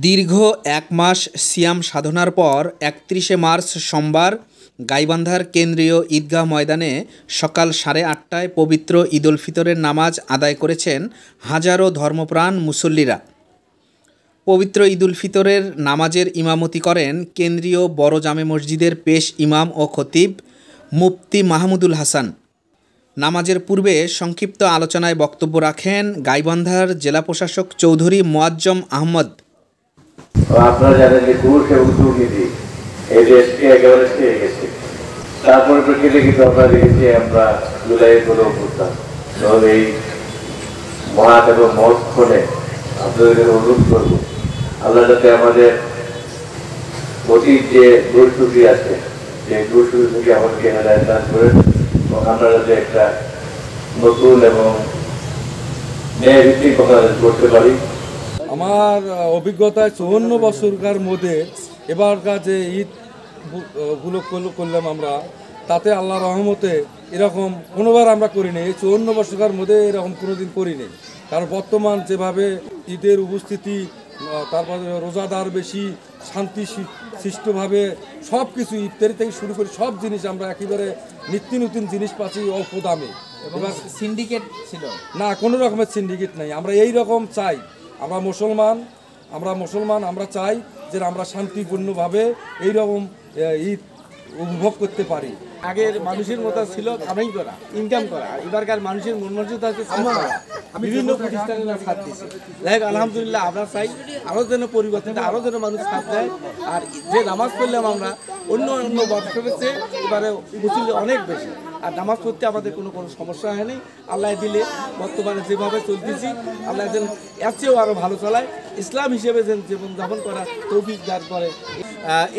দীর্ঘ এক মাস সিয়াম সাধনার পর 31শে মার্চ সোমবার গাইবান্ধার কেন্দ্রীয় ঈদগাহ ময়দানে সকাল 8:30টায় পবিত্র ঈদ উল ফিতরের নামাজ আদায় করেছেন হাজারো ধর্মপ্রাণ মুসল্লিরা। পবিত্র ঈদ উল ফিতরের নামাজের ইমামতি করেন কেন্দ্রীয় বড় জামে মসজিদের পেশ ইমাম ও খতিব মুফতি মাহমুদুল হাসান। নামাজের পূর্বে সংক্ষিপ্ত আলোচনায় বক্তব্য রাখেন গাইবান্ধার জেলা প্রশাসক চৌধুরী মোয়াজ্জম আহমদ। আপনারা জানেন যে ঘুষ এবং দুর্নীতি এই দেশকে একেবারে ছেড়ে গেছে। তারপরে প্রকৃতি কিন্তু আমরা দেখেছি আমরা জুলাইয়ের কোনো অভ্যুত্থান। তাহলে এই মহাত এবং মত ফোনে আপনাদের অনুরোধ করব, আল্লাহ যাতে আমাদের অতীত যে দুষ্কৃতি আছে সেই দুষ্কৃতি থেকে আমাদেরকে হেদায়েত দান করেন এবং আমরা যাতে একটা নতুন এবং ন্যায়ভিত্তিক কথা করতে পারি। আমার অভিজ্ঞতায় 54 বছরকার মধ্যে এবারকার যে ঈদগুলো করলাম আমরা, তাতে আল্লাহ রহমতে এরকম কোনোবার আমরা করিনি। এই 54 বছরকার মধ্যে এরকম কোনোদিন করিনি। কারণ বর্তমান যেভাবে ঈদের উপস্থিতি, তারপরে রোজাদার বেশি, শান্তি সৃষ্টভাবে সব কিছু ইফতারি থেকে শুরু করে সব জিনিস আমরা একেবারে নিত্য নতুন জিনিস পাচ্ছি অল্প দামে। এবার সিন্ডিকেট ছিল না, কোনো রকমের সিন্ডিকেট নেই। আমরা এই রকম চাই, আমরা মুসলমান আমরা চাই যে আমরা শান্তিপূর্ণভাবে এইরকম ঈদ উপভোগ করতে পারি। আগের মানুষের মতো ছিল কামাই করা, ইনকাম করা, এবারকার মানুষের মন মর্যাদা আছে বিভিন্ন প্রতিষ্ঠানে ছাড় দিচ্ছে। যাই হোক, আলহামদুলিল্লাহ আমরা চাই আরও যেন পরিবর্তন, আরও যেন মানুষ ছাড় দেয়। আর যে নামাজ পড়লাম আমরা অন্য বছরের চেয়ে এবারে মুসলিম অনেক বেশি। আর নামাজ পড়তে আমাদের কোনো সমস্যা হয়নি। আল্লাহ দিলে বর্তমানে যেভাবে চলতেছি আল্লাহ যেন এর চেয়েও আরও ভালো চলায়, ইসলাম হিসেবে যেন জীবনযাপন করা তৌফিক দান করে।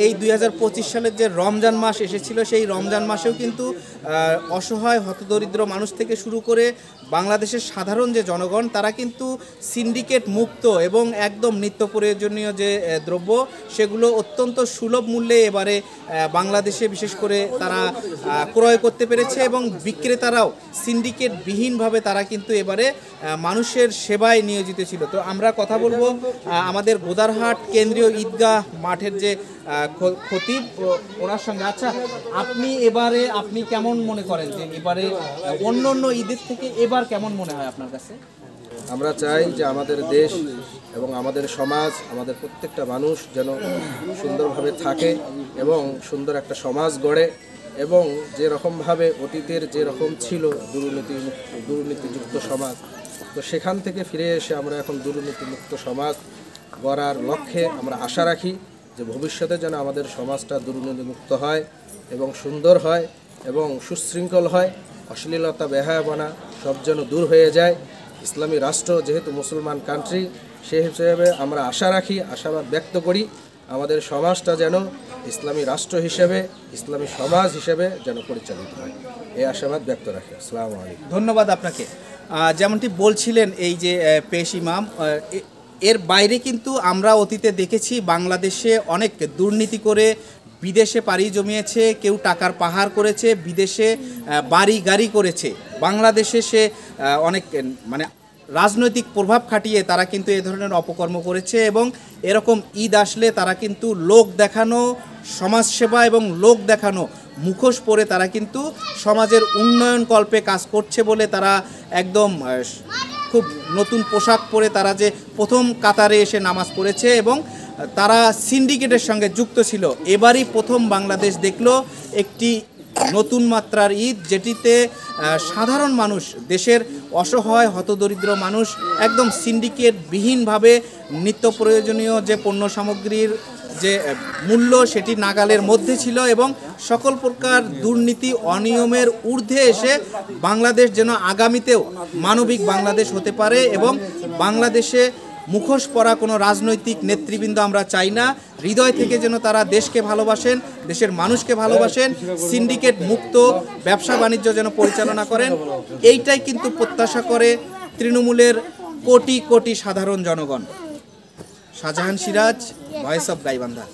এই 2025 সালের যে রমজান মাস এসেছিল, সেই রমজান মাসেও কিন্তু অসহায় হতদরিদ্র মানুষ থেকে শুরু করে বাংলাদেশের সাধারণ যে জনগণ, তারা কিন্তু সিন্ডিকেট মুক্ত এবং একদম নিত্য প্রয়োজনীয় যে দ্রব্য সেগুলো অত্যন্ত সুলভ মূল্যে এবারে বাংলাদেশে বিশেষ করে তারা ক্রয় করতে পেরেছে এবং বিক্রেতারাও সিন্ডিকেটবিহীনভাবে তারা কিন্তু এবারে মানুষের সেবায় নিয়োজিত ছিল। তো আমরা কথা বলবো আমাদের গোদারহাট কেন্দ্রীয় ঈদগাহ মাঠের যে খতিব, ওনার সঙ্গে। আচ্ছা, আপনি কেমন মনে করেন যে এবারে অন্য ঈদের থেকে এবার কেমন মনে হয় আপনার কাছে? আমরা চাই যে আমাদের দেশ এবং আমাদের সমাজ, আমাদের প্রত্যেকটা মানুষ যেন সুন্দরভাবে থাকে এবং সুন্দর একটা সমাজ গড়ে এবং যেরকমভাবে অতীতের যেরকম ছিল দুর্নীতিযুক্ত সমাজ, তো সেখান থেকে ফিরে এসে আমরা এখন দুর্নীতিমুক্ত সমাজ গড়ার লক্ষ্যে আমরা আশা রাখি যে ভবিষ্যতে যেন আমাদের সমাজটা দুর্নীতিমুক্ত হয় এবং সুন্দর হয় এবং সুশৃঙ্খল হয়, অশ্লীলতা বেহায়াপনা সব যেন দূর হয়ে যায়। ইসলামী রাষ্ট্র যেহেতু মুসলমান কান্ট্রি, সেই হিসেবে আমরা আশা রাখি, আশাবাদ ব্যক্ত করি আমাদের সমাজটা যেন ইসলামী রাষ্ট্র হিসেবে, ইসলামী সমাজ হিসেবে যেন পরিচালিত হয়, এই আশাবাদ ব্যক্ত রাখি। আসসালামু আলাইকুম। ধন্যবাদ আপনাকে। যেমনটি বলছিলেন এই যে পেশ ইমাম, এর বাইরে কিন্তু আমরা অতীতে দেখেছি বাংলাদেশে অনেক দুর্নীতি করে বিদেশে পাড়ি জমিয়েছে, কেউ টাকার পাহাড় করেছে, বিদেশে বাড়ি গাড়ি করেছে। বাংলাদেশে সে অনেক রাজনৈতিক প্রভাব খাটিয়ে তারা কিন্তু এ ধরনের অপকর্ম করেছে এবং এরকম ঈদ আসলে তারা কিন্তু লোক দেখানো সমাজসেবা এবং লোক দেখানো মুখোশ পরে তারা কিন্তু সমাজের উন্নয়ন কল্পে কাজ করছে বলে তারা একদম খুব নতুন পোশাক পরে তারা যে প্রথম কাতারে এসে নামাজ পড়েছে এবং তারা সিন্ডিকেটের সঙ্গে যুক্ত ছিল। এবারই প্রথম বাংলাদেশ দেখল একটি নতুন মাত্রার ঈদ, যেটিতে সাধারণ মানুষ, দেশের অসহায় হতদরিদ্র মানুষ একদম সিন্ডিকেটবিহীনভাবে নিত্য প্রয়োজনীয় যে পণ্য সামগ্রীর যে মূল্য সেটি নাগালের মধ্যে ছিল এবং সকল প্রকার দুর্নীতি অনিয়মের ঊর্ধ্বে এসে বাংলাদেশ যেন আগামীতেও মানবিক বাংলাদেশ হতে পারে এবং বাংলাদেশে মুখোশ পরা কোনো রাজনৈতিক নেতৃবৃন্দ আমরা চাই না। হৃদয় থেকে যেন তারা দেশকে ভালোবাসেন, দেশের মানুষকে ভালোবাসেন, সিন্ডিকেট মুক্ত ব্যবসা বাণিজ্য যেন পরিচালনা করেন, এইটাই কিন্তু প্রত্যাশা করে তৃণমূলের কোটি কোটি সাধারণ জনগণ। Shahjahan Siraj, voice of Gaibandha.